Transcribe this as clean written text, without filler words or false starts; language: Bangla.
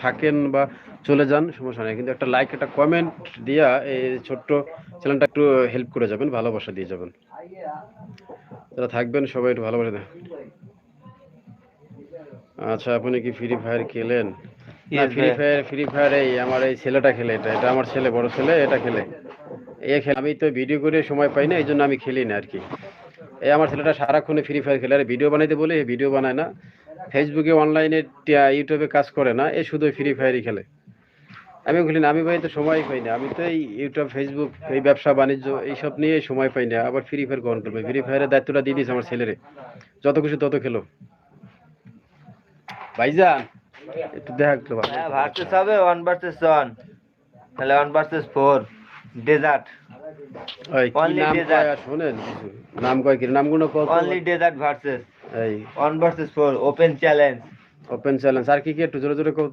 থাকেন বা চলে যান সমস্যা নেই, কিন্তু একটা লাইক একটা কমেন্ট দিয়া এই ছোট্ট চ্যানেলটা একটু হেল্প করে যাবেন, ভালোবাসা দিয়ে যাবেন। যারা থাকবেন সবাই একটু ভালোবাসা দেন। আচ্ছা, আপনি কি ফ্রি ফায়ার খেলেন? না, ফ্রি ফায়ার এই আমার এই ছেলেটা খেলে, এটা আমার ছেলে, বড় ছেলে, এটা খেলে। খেলে আমি তো ভিডিও করে সময় পাই না, এই জন্য আমি খেলি না আর কি। এই আমার ছেলেটা সারাক্ষণে ফ্রি ফায়ার খেলে, আর ভিডিও বানাইতে বলে ভিডিও বানায় না, ফেসবুকে অনলাইনে ইউটিউবে কাজ করে না, এ শুধু ফ্রি ফায়ারই খেলে। আমি খেলি না, আমি ভাই তো সময় পাই না, আমি তো এই ইউটিউব ফেসবুক এই ব্যবসা বাণিজ্য এইসব নিয়ে সময় পাই না, আবার ফ্রি ফায়ার গ্রহণ করবে। ফ্রি ফায়ারের দায়িত্বটা দিয়ে দিয়েছে আমার ছেলেরে, যত খুশি তত খেলো। ভাইজান একটু দেখা একটু ভার্সেস হবে 1 ভার্সেস 1, তাহলে 1 ভার্সেস 4 ডেজার্ট। ওই কি নাম কয় শুনেন, কিছু নাম কয় কি নামগুলো কত? অনলি ডেজার্ট ভার্সেস এই 1 versus 4 open challenge. Open challenge আর কি কি একটু জোরে জোরে কত?